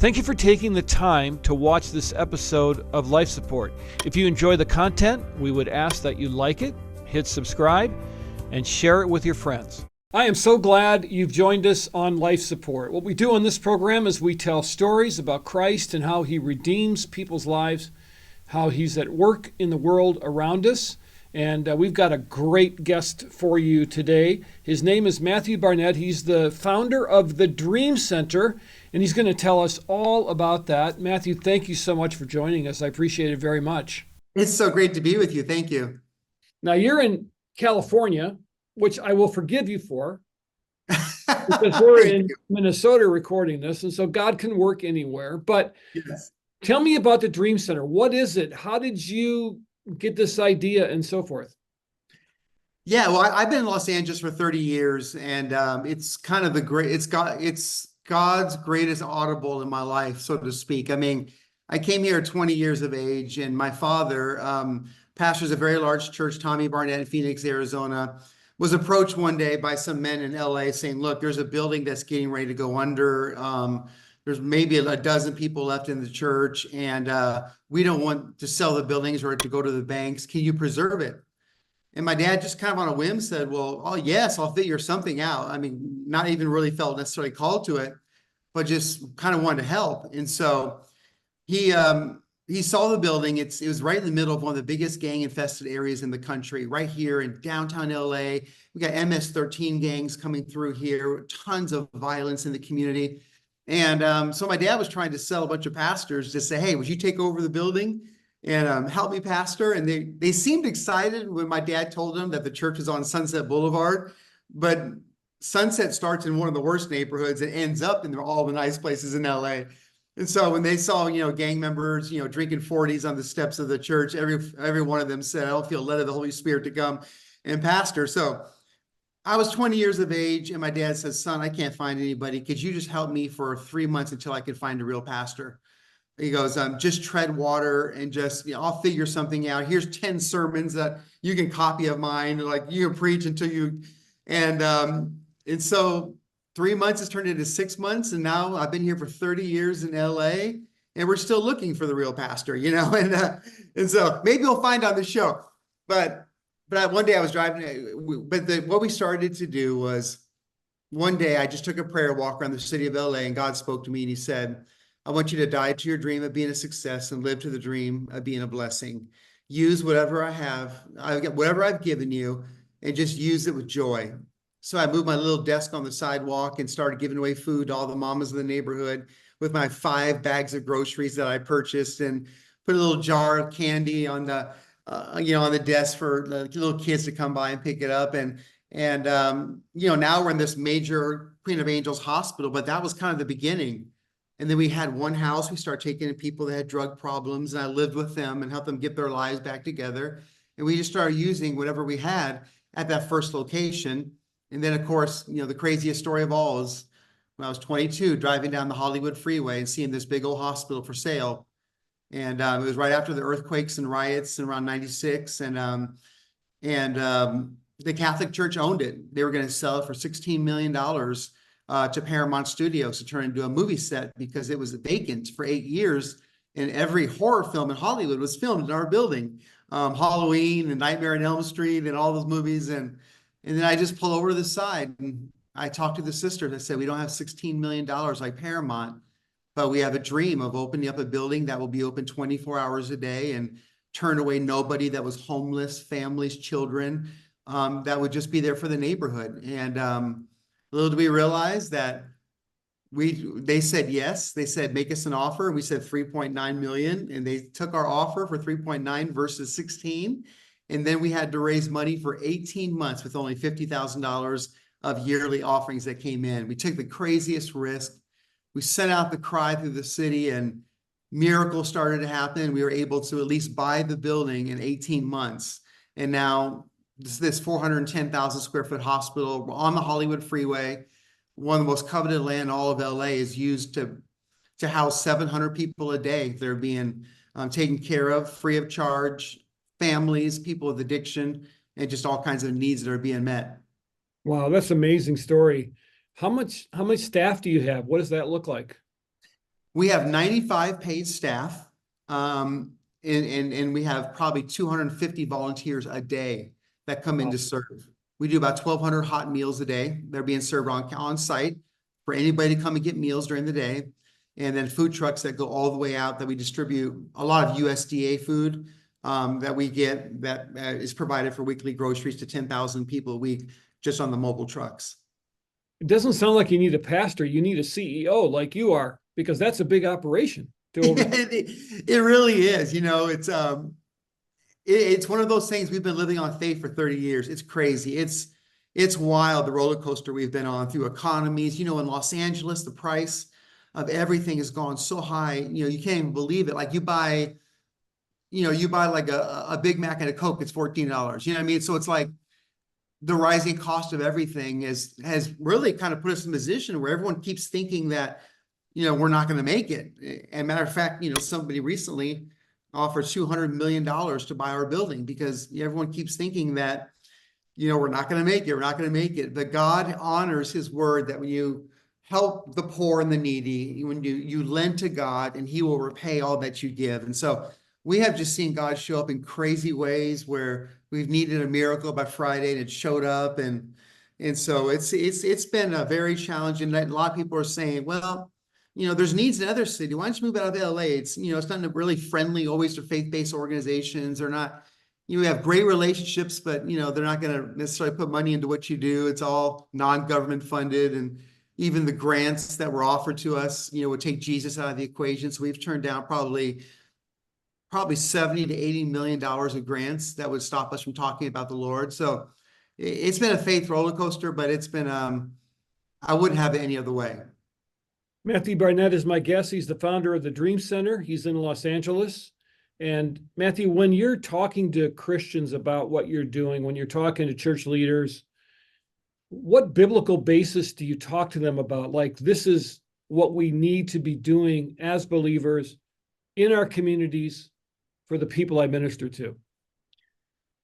Thank you for taking the time to watch this episode of Life Support. If you enjoy the content, we would ask that you like it, hit subscribe, and share it with your friends. I am so glad you've joined us on Life Support. What we do on this program is we tell stories about Christ and how he redeems people's lives, how he's at work in the world around us. And we've got a great guest for you today. His name is Matthew Barnett. He's the founder of the Dream Center, and he's going to tell us all about that. Matthew, thank you so much for joining us. I appreciate it very much. It's so great to be with you. Thank you. Now, you're in California, which I will forgive you for, because we're in Minnesota recording this, and so God can work anywhere. But yes. Tell me about the Dream Center. What is it? How did you get this idea and so forth? Yeah, well, I've been in Los Angeles for 30 years, and it's kind of it's God's greatest audible in my life, so to speak. I mean, I came here at 20 years of age, and my father pastors a very large church, Tommy Barnett in Phoenix, Arizona, was approached one day by some men in LA saying, look, there's a building that's getting ready to go under. There's maybe a dozen people left in the church, and we don't want to sell the buildings or to go to the banks. Can you preserve it? And my dad just kind of on a whim said, well, oh, yes, I'll figure something out. I mean, not even really felt necessarily called to it, but just kind of wanted to help. And so he saw the building. It was right in the middle of one of the biggest gang-infested areas in the country, right here in downtown LA. We got MS-13 gangs coming through here, tons of violence in the community. And so my dad was trying to sell a bunch of pastors to say, hey, would you take over the building and help me pastor? And they seemed excited when my dad told them that the church is on Sunset Boulevard, but Sunset starts in one of the worst neighborhoods and ends up in all the nice places in LA. And so when they saw, gang members, drinking 40s on the steps of the church, every one of them said, I don't feel led of the Holy Spirit to come and pastor. So I was 20 years of age, and my dad says, son, I can't find anybody. Could you just help me for 3 months until I can find a real pastor? He goes, just tread water and just, I'll figure something out. Here's 10 sermons that you can copy of mine. Like you can preach until you, and so 3 months has turned into 6 months. And now I've been here for 30 years in LA, and we're still looking for the real pastor, and so maybe you'll find on the show, but one day I was driving, what we started to do was one day I just took a prayer walk around the city of LA, and God spoke to me and he said, I want you to die to your dream of being a success and live to the dream of being a blessing. Use whatever I have, whatever I've given you, and just use it with joy. So I moved my little desk on the sidewalk and started giving away food to all the mamas in the neighborhood with my 5 bags of groceries that I purchased, and put a little jar of candy on the on the desk for the little kids to come by and pick it up. And now we're in this major Queen of Angels hospital, but that was kind of the beginning. And then we had one house, we started taking in people that had drug problems, and I lived with them and helped them get their lives back together. And we just started using whatever we had at that first location. And then, of course, the craziest story of all is when I was 22, driving down the Hollywood freeway and seeing this big old hospital for sale. And it was right after the earthquakes and riots in around 96. And the Catholic Church owned it. They were going to sell it for $16 million to Paramount Studios to turn into a movie set, because it was vacant for 8 years. And every horror film in Hollywood was filmed in our building. Halloween and Nightmare on Elm Street and all those movies. And then I just pull over to the side and I talked to the sister that said, we don't have $16 million like Paramount, but we have a dream of opening up a building that will be open 24 hours a day and turn away nobody that was homeless, families, children, that would just be there for the neighborhood. And little did we realize that they said yes. They said, make us an offer. And we said 3.9 million. And they took our offer for 3.9 versus 16. And then we had to raise money for 18 months with only $50,000 of yearly offerings that came in. We took the craziest risk. We sent out the cry through the city, and miracles started to happen. We were able to at least buy the building in 18 months. And now this 410,000 square foot hospital on the Hollywood freeway, one of the most coveted land in all of LA, is used to house 700 people a day. They're being taken care of free of charge, families, people with addiction, and just all kinds of needs that are being met. Wow, that's an amazing story. How much staff do you have? What does that look like? We have 95 paid staff, and we have probably 250 volunteers a day that come in Wow. to serve. We do about 1,200 hot meals a day. They're being served on site for anybody to come and get meals during the day. And then food trucks that go all the way out that we distribute a lot of USDA food that we get that is provided for weekly groceries to 10,000 people a week just on the mobile trucks. It doesn't sound like you need a pastor. You need a CEO like you are, because that's a big operation to over. It really is. It's one of those things we've been living on faith for 30 years. It's crazy. It's wild, the roller coaster we've been on through economies. In Los Angeles, the price of everything has gone so high. You can't even believe it. Like you buy like a Big Mac and a Coke, it's $14. You know what I mean? So it's like the rising cost of everything has really kind of put us in a position where everyone keeps thinking that we're not going to make it. And matter of fact, somebody recently offered $200 million to buy our building because everyone keeps thinking that we're not going to make it. We're not going to make it. But God honors his word that when you help the poor and the needy, when you lend to God, and he will repay all that you give. And so we have just seen God show up in crazy ways where we've needed a miracle by Friday and it showed up. And so it's been a very challenging. A lot of people are saying, well, there's needs in other cities. Why don't you move out of LA? It's not really friendly always to faith-based organizations. They're not, we have great relationships, but they're not going to necessarily put money into what you do. It's all non-government funded, and even the grants that were offered to us, would take Jesus out of the equation. So we've turned down probably 70 to 80 million dollars of grants that would stop us from talking about the Lord. So it's been a faith roller coaster, but it's been I wouldn't have it any other way. Matthew Barnett is my guest. He's the founder of the Dream Center. He's in Los Angeles. And Matthew, when you're talking to Christians about what you're doing, when you're talking to church leaders, what biblical basis do you talk to them about? Like, this is what we need to be doing as believers in our communities for the people I minister to.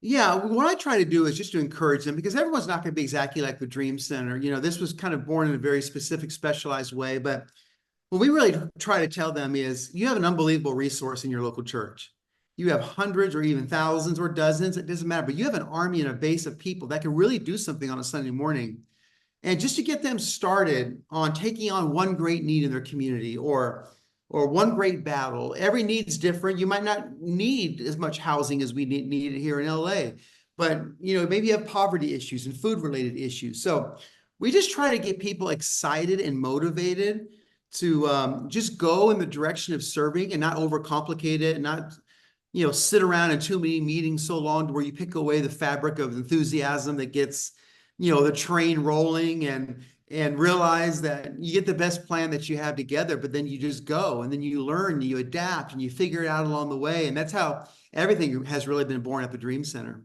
Yeah, what I try to do is just to encourage them, because everyone's not going to be exactly like the Dream Center. This was kind of born in a very specific, specialized way. But what we really try to tell them is you have an unbelievable resource in your local church. You have hundreds or even thousands or dozens, it doesn't matter, but you have an army and a base of people that can really do something on a Sunday morning. And just to get them started on taking on one great need in their community, or one great battle. Every need's different. You might not need as much housing as we need here in LA, but maybe you have poverty issues and food related issues. So we just try to get people excited and motivated to just go in the direction of serving and not overcomplicate it, and not sit around in too many meetings so long to where you pick away the fabric of enthusiasm that gets the train rolling, and realize that you get the best plan that you have together, but then you just go, and then you learn, and you adapt, and you figure it out along the way. And that's how everything has really been born at the Dream Center.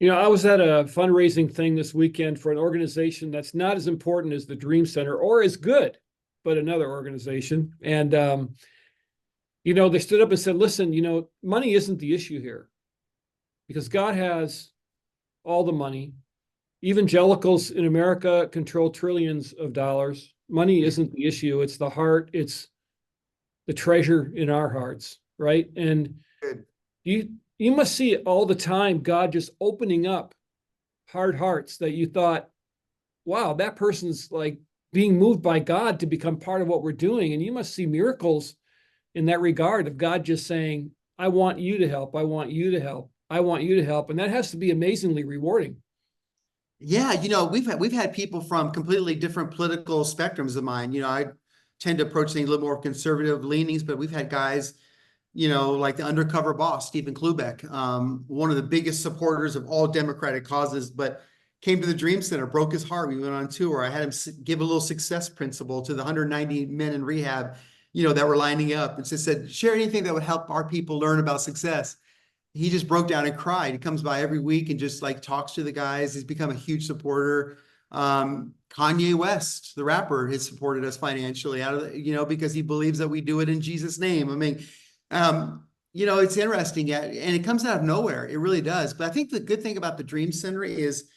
I was at a fundraising thing this weekend for an organization that's not as important as the Dream Center, or as good, but another organization. And, they stood up and said, listen, money isn't the issue here, because God has all the money. Evangelicals in America control trillions of dollars. Money isn't the issue. It's the heart. It's the treasure in our hearts, right? And you must see it all the time, God just opening up hard hearts that you thought, wow, that person's like being moved by God to become part of what we're doing. And you must see miracles in that regard of God just saying, I want you to help. I want you to help. I want you to help. And that has to be amazingly rewarding. Yeah, we've had people from completely different political spectrums of mine. I tend to approach things a little more conservative leanings, but we've had guys, like the undercover boss, Stephen Klubeck, one of the biggest supporters of all Democratic causes, but came to the Dream Center, broke his heart. We went on tour. I had him give a little success principle to the 190 men in rehab, that were lining up, and just said, share anything that would help our people learn about success. He just broke down and cried. He comes by every week and just like talks to the guys. He's become a huge supporter. Kanye West, the rapper, has supported us financially out of because he believes that we do it in Jesus' name. I mean, it's interesting, and it comes out of nowhere. It really does. But I think the good thing about the Dream Center is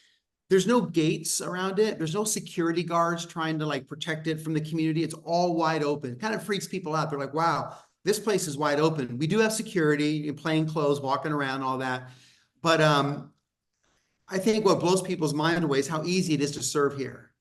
There's no gates around it. There's no security guards trying to like protect it from the community. It's all wide open. It kind of freaks people out. They're like, wow, this place is wide open. We do have security in plain clothes, walking around, all that. But I think what blows people's mind away is how easy it is to serve here,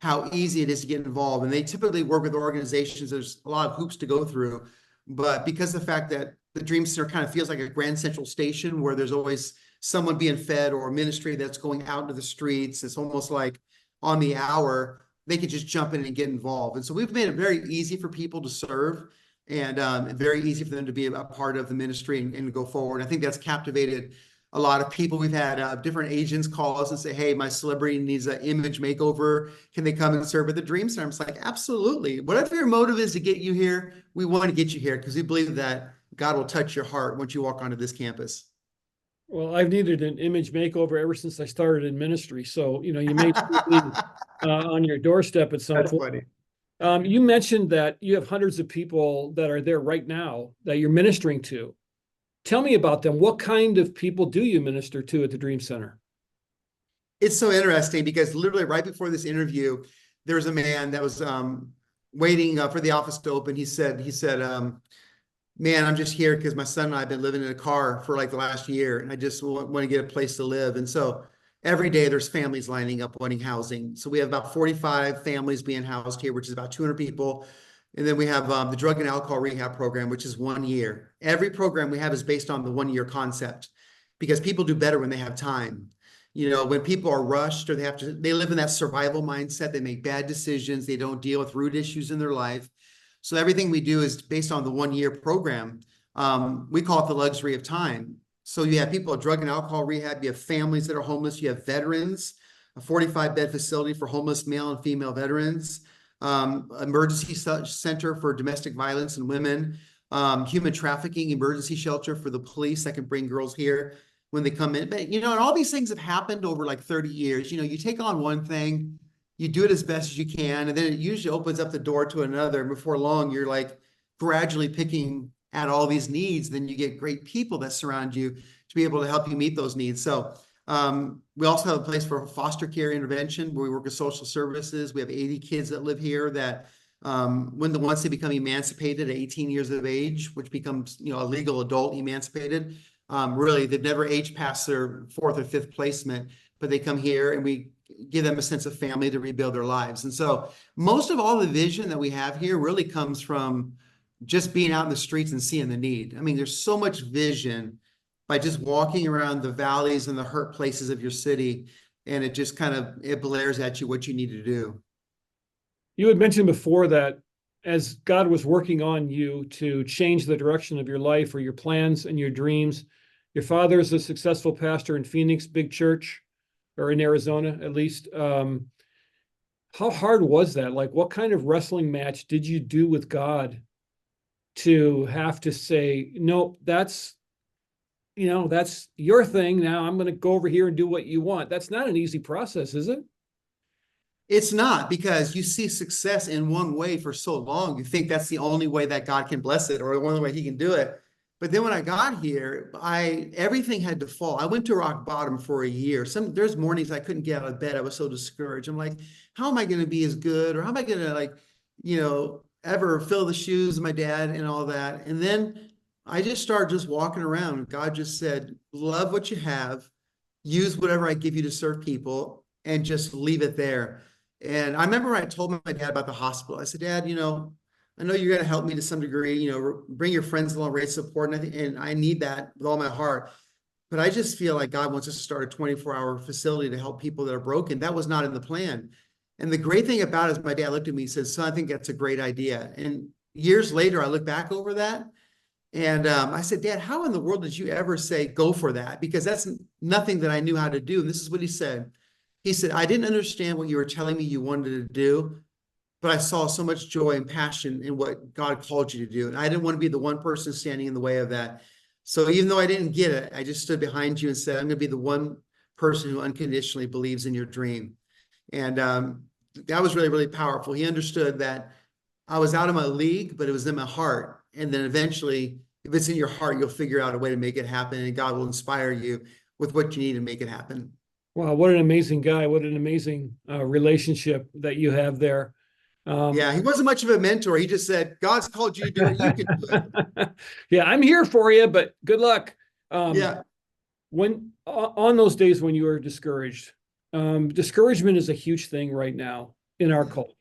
how easy it is to get involved. And they typically work with organizations. There's a lot of hoops to go through. But because of the fact that the Dream Center kind of feels like a Grand Central Station where there's always someone being fed or a ministry that's going out into the streets, it's almost like on the hour, they could just jump in and get involved. And so we've made it very easy for people to serve and very easy for them to be a part of the ministry and go forward. I think that's captivated a lot of people. We've had different agents call us and say, hey, my celebrity needs an image makeover. Can they come and serve at the Dream Center? I'm just like, absolutely. Whatever your motive is to get you here, we want to get you here because we believe that God will touch your heart once you walk onto this campus. Well, I've needed an image makeover ever since I started in ministry. So, you may be on your doorstep at some That's point. funny. You mentioned that you have hundreds of people that are there right now that you're ministering to. Tell me about them. What kind of people do you minister to at the Dream Center? It's so interesting because literally right before this interview, there was a man that was waiting for the office to open. He said, man, I'm just here because my son and I have been living in a car for like the last year, and I just want to get a place to live. And so every day there's families lining up wanting housing. So we have about 45 families being housed here, which is about 200 people. And then we have the drug and alcohol rehab program, which is 1 year. Every program we have is based on the 1 year concept because people do better when they have time. When people are rushed or they live in that survival mindset, they make bad decisions, they don't deal with root issues in their life. So everything we do is based on the 1 year program. We call it the luxury of time. So you have people at drug and alcohol rehab, you have families that are homeless, you have veterans, a 45-bed facility for homeless male and female veterans, emergency center for domestic violence and women, human trafficking emergency shelter for the police that can bring girls here when they come in. But, and all these things have happened over like 30 years. You take on one thing, you do it as best as you can, and then it usually opens up the door to another. And before long, you're like gradually picking at all these needs. Then you get great people that surround you to be able to help you meet those needs. So we also have a place for foster care intervention where we work with social services. We have 80 kids that live here that once they become emancipated at 18 years of age, which becomes a legal adult emancipated, really they've never aged past their 4th or 5th placement, but they come here and we give them a sense of family to rebuild their lives. And so most of all the vision that we have here really comes from just being out in the streets and seeing the need. I mean, there's so much vision by just walking around the valleys and the hurt places of your city, and it just it blares at you what you need to do. You had mentioned before that as God was working on you to change the direction of your life or your plans and your dreams, your father is a successful pastor in Phoenix, big church, or in Arizona at least. How hard was that? Like, what kind of wrestling match did you do with God to have to say, no, that's your thing. Now I'm going to go over here and do what you want. That's not an easy process, is it? It's not, because you see success in one way for so long. You think that's the only way that God can bless it or the only way he can do it. But then when I got here, everything had to fall. I went to rock bottom for a year. There's mornings I couldn't get out of bed. I was so discouraged. I'm like, how am I going to be as good? Or how am I going to ever fill the shoes of my dad and all that? And then I just started just walking around. God just said, love what you have, use whatever I give you to serve people, and just leave it there. And I remember I told my dad about the hospital. I said, Dad, I know you're going to help me to some degree, bring your friends along, raise support. And I need that with all my heart. But I just feel like God wants us to start a 24-hour facility to help people that are broken. That was not in the plan. And the great thing about it is my dad looked at me and said, son, I think that's a great idea. And years later, I look back over that and I said, Dad, how in the world did you ever say, go for that? Because that's nothing that I knew how to do. And this is what he said. He said, I didn't understand what you were telling me you wanted to do, but I saw so much joy and passion in what God called you to do. And I didn't want to be the one person standing in the way of that. So even though I didn't get it, I just stood behind you and said, I'm going to be the one person who unconditionally believes in your dream. And that was really, really powerful. He understood that I was out of my league, but it was in my heart. And then eventually, if it's in your heart, you'll figure out a way to make it happen. And God will inspire you with what you need to make it happen. Wow, what an amazing guy. What an amazing relationship that you have there. Yeah, he wasn't much of a mentor. He just said, God's called you to do it. You can do it. Yeah, I'm here for you, but good luck. Um, Yeah. when on those days when you are discouraged, discouragement is a huge thing right now in our Yeah. culture.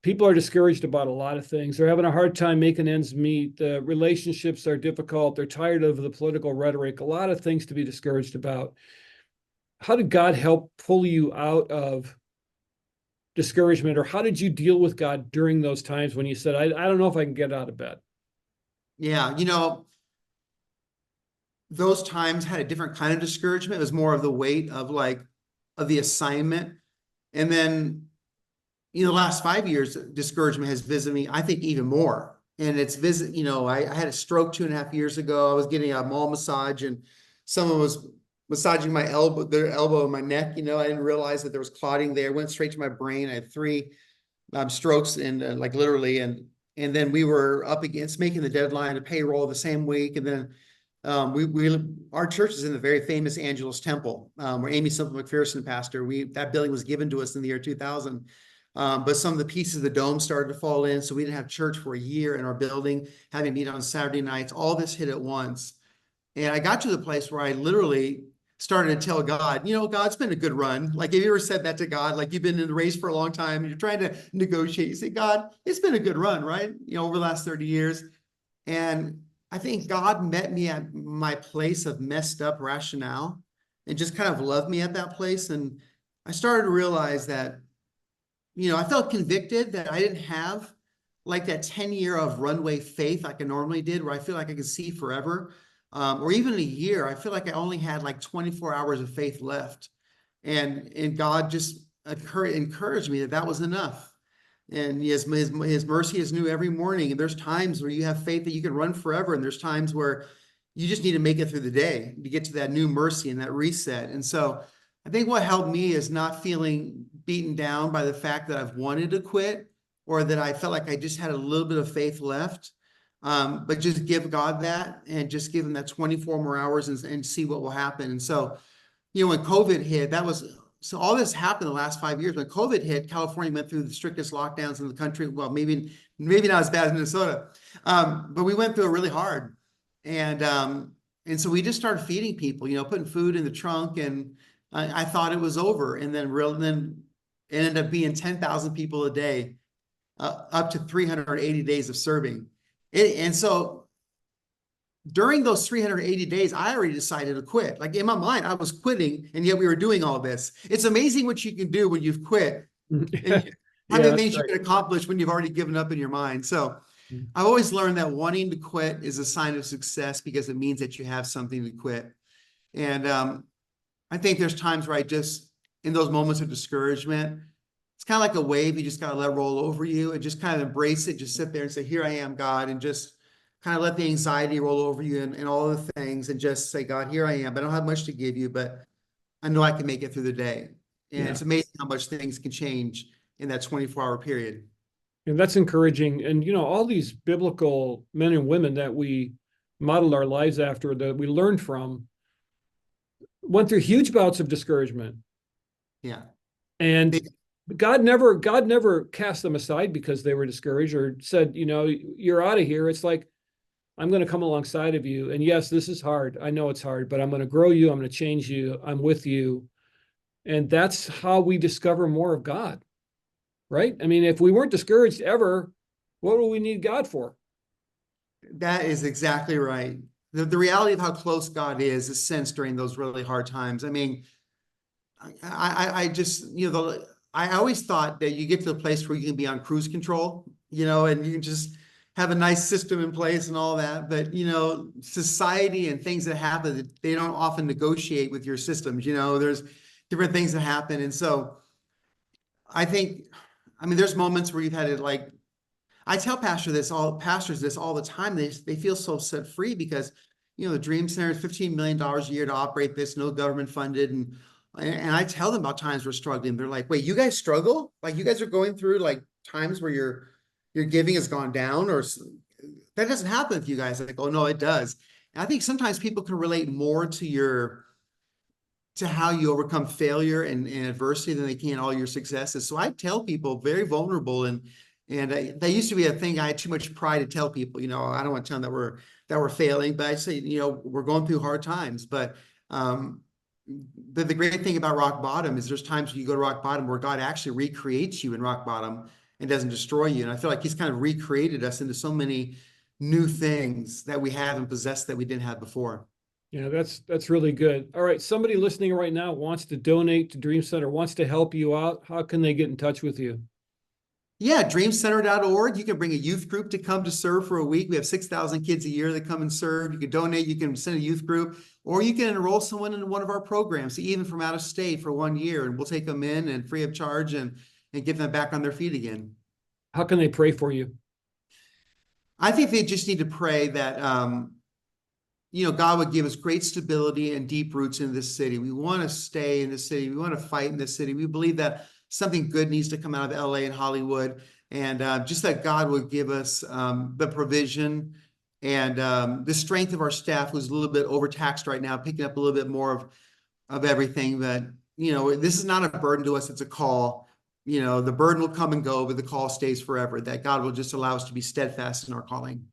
People are discouraged about a lot of things. They're having a hard time making ends meet. The relationships are difficult. They're tired of the political rhetoric. A lot of things to be discouraged about. How did God help pull you out of discouragement, or how did you deal with God during those times when you said, I don't know if I can get out of bed? Yeah. Those times had a different kind of discouragement. It was more of the weight of of the assignment. And then, the last 5 years, discouragement has visited me, I think, even more. And it's I had a stroke 2.5 years ago. I was getting a mall massage and someone was massaging my elbow, their elbow and my neck. I didn't realize that there was clotting there. Went straight to my brain. I had three strokes and like literally, and then we were up against making the deadline to payroll the same week, and then we our church is in the very famous Angelus Temple, where Amy Simple McPherson pastor. That building was given to us in the year 2000, but some of the pieces of the dome started to fall in, so we didn't have church for a year in our building, having to meet on Saturday nights. All this hit at once, and I got to the place where I literally started to tell God, God's been a good run. Like, have you ever said that to God? Like, you've been in the race for a long time and you're trying to negotiate. You say, God, it's been a good run, right? Over the last 30 years. And I think God met me at my place of messed up rationale and just kind of loved me at that place. And I started to realize that, I felt convicted that I didn't have like that 10-year of runway faith like I normally did, where I feel like I could see forever. Or even a year, I feel like I only had like 24 hours of faith left. And God just encouraged me that that was enough. And his mercy is new every morning. And there's times where you have faith that you can run forever. And there's times where you just need to make it through the day to get to that new mercy and that reset. And so I think what helped me is not feeling beaten down by the fact that I've wanted to quit, or that I felt like I just had a little bit of faith left. But just give God that and just give him that 24 more hours and see what will happen. And so, when COVID hit, so all this happened the last 5 years. When COVID hit, California went through the strictest lockdowns in the country. Well, maybe not as bad as Minnesota, but we went through it really hard. And so we just started feeding people, putting food in the trunk, and I thought it was over. And then it ended up being 10,000 people a day, up to 380 days of serving. And so during those 380 days, I already decided to quit. Like, in my mind, I was quitting, and yet we were doing all this. It's amazing what you can do when you've quit, and how Yeah, many that's things you right. can accomplish when you've already given up in your mind. So I've always learned that wanting to quit is a sign of success, because it means that you have something to quit. And I think there's times where in those moments of discouragement, it's kind of like a wave. You just got to let roll over you and just kind of embrace it. Just sit there and say, here I am, God. And just kind of let the anxiety roll over you, and all the things, and just say, God, here I am. I don't have much to give you, but I know I can make it through the day. And Yeah. it's amazing how much things can change in that 24-hour period. And that's encouraging. And, all these biblical men and women that we modeled our lives after, that we learned from, went through huge bouts of discouragement. Yeah. And God never cast them aside because they were discouraged, or said, you're out of here. It's like, I'm going to come alongside of you. And yes, this is hard. I know it's hard, but I'm going to grow you. I'm going to change you. I'm with you. And that's how we discover more of God, right? I mean, if we weren't discouraged ever, what would we need God for? That is exactly right. The reality of how close God is sensed during those really hard times. I mean, I just, I always thought that you get to the place where you can be on cruise control, and you can just have a nice system in place and all that. But, society and things that happen, they don't often negotiate with your systems. There's different things that happen. And so I think, there's moments where you've had to, like, I tell pastors this all the time. They feel so set free because, the Dream Center is $15 million a year to operate this, no government funded. And I tell them about times we're struggling. They're like, wait, you guys struggle? Like, you guys are going through like times where your giving has gone down, or that doesn't happen with you guys. I'm like, oh no, it does. And I think sometimes people can relate more to to how you overcome failure and adversity than they can all your successes. So I tell people very vulnerable, and that used to be a thing I had too much pride to tell people. I don't want to tell them that we're failing, but I say, we're going through hard times. But the great thing about rock bottom is there's times when you go to rock bottom where God actually recreates you in rock bottom and doesn't destroy you. And I feel like he's kind of recreated us into so many new things that we have and possess that we didn't have before. Yeah, that's really good. All right, somebody listening right now wants to donate to Dream Center, wants to help you out. How can they get in touch with you? Yeah, dreamcenter.org. You can bring a youth group to come to serve for a week. We have 6,000 kids a year that come and serve. You can donate, you can send a youth group, or you can enroll someone in one of our programs, even from out of state for 1 year, and we'll take them in and free of charge and get them back on their feet again. How can they pray for you? I think they just need to pray that God would give us great stability and deep roots in this city. We want to stay in this city. We want to fight in this city. We believe that something good needs to come out of LA and Hollywood, and just that God would give us the provision and the strength of our staff, who's a little bit overtaxed right now, picking up a little bit more of everything. But this is not a burden to us; it's a call. The burden will come and go, but the call stays forever. That God will just allow us to be steadfast in our calling.